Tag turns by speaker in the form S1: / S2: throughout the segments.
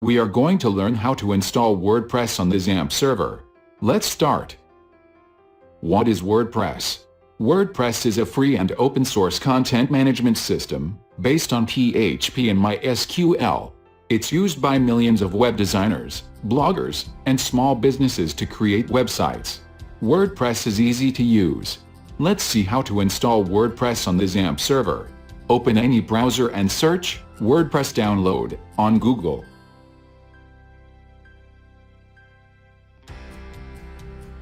S1: We are going to learn how to install WordPress on the Xampp server. Let's start. What is WordPress? WordPress is a free and open-source content management system based on PHP and MySQL. It's used by millions of web designers, bloggers, and small businesses to create websites. WordPress is easy to use. Let's see how to install WordPress on the Xampp server. Open any browser and search WordPress download on Google.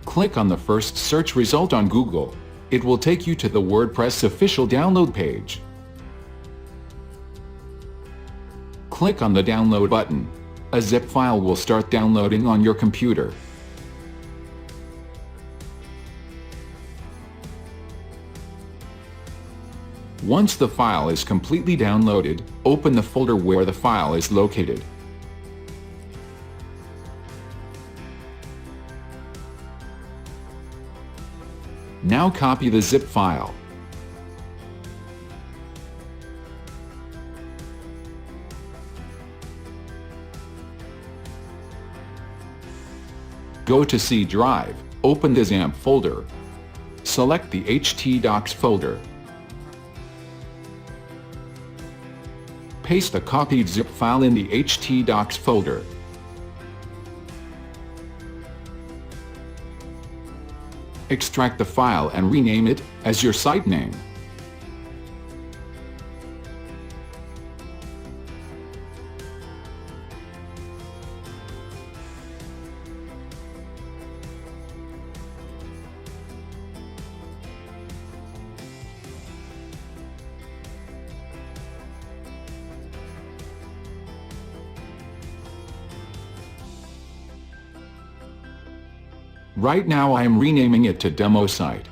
S1: Click on the first search result on Google. It will take you to the WordPress official download page. Click on the download button. A zip file will start downloading on your computer. Once the file is completely downloaded, open the folder where the file is located. Now copy the zip file. Go to C drive, open the Xampp folder. Select the htdocs folder. Paste the copied zip file in the htdocs folder. Extract the file and rename it as your site name. Right now I am renaming it to Demo Site.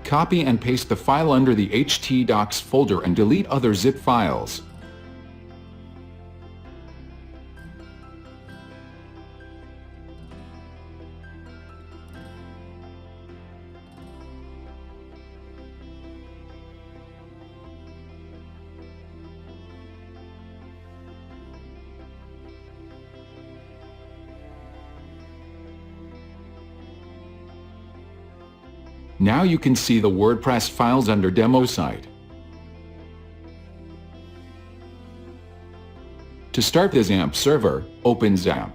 S1: Copy and paste the file under the htdocs folder and delete other zip files. Now you can see the WordPress files under Demo Site. To start the Xampp server, open Xampp.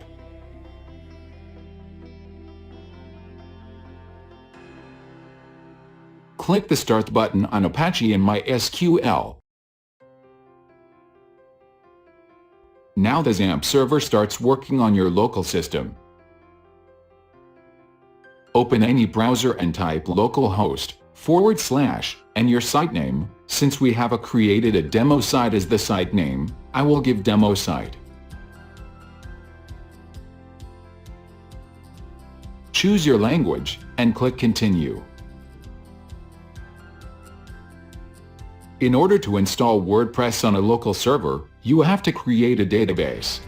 S1: Click the Start button on Apache and MySQL. Now the Xampp server starts working on your local system. Open any browser and type localhost / and your site name. Since we have created a demo site as the site name, I will give demo site. Choose your language and click continue. In order to install WordPress on a local server, you have to create a database.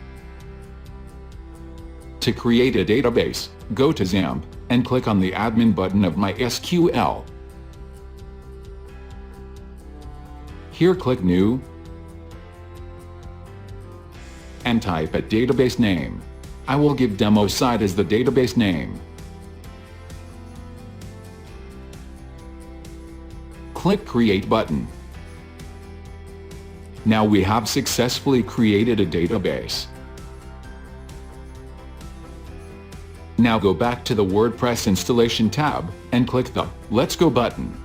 S1: To create a database, go to Xampp and click on the admin button of MySQL. Here click New and type a database name. I will give demo site as the database name. Click Create button. Now we have successfully created a database. Now go back to the WordPress installation tab and click the Let's Go button.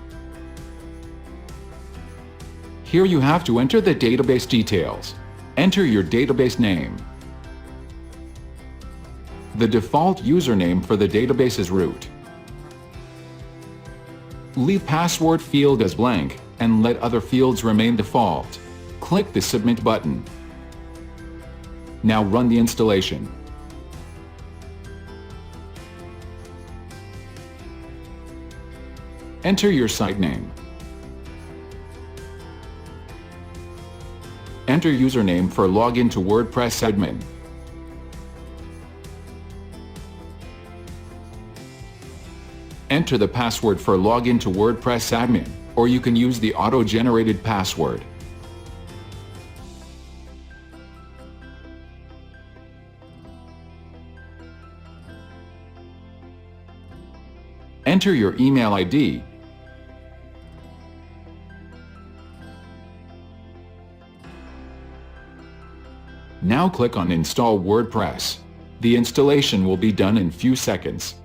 S1: Here you have to enter the database details. Enter your database name. The default username for the database is root. Leave password field as blank and let other fields remain default. Click the Submit button. Now run the installation. Enter your site name. Enter username for login to WordPress admin. . Enter the password for login to WordPress admin, or you can use the auto-generated password. Enter your email ID. Now click on Install WordPress. The installation will be done in few seconds.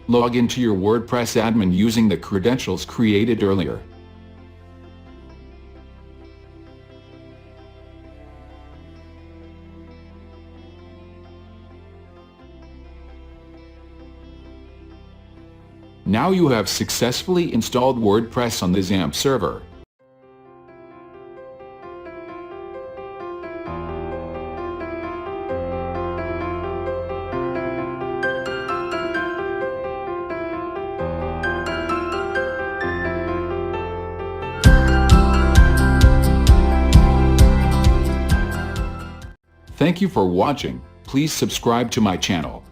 S1: Log into your WordPress admin using the credentials created earlier. Now you have successfully installed WordPress on the Xampp server. Thank you for watching. Please subscribe to my channel.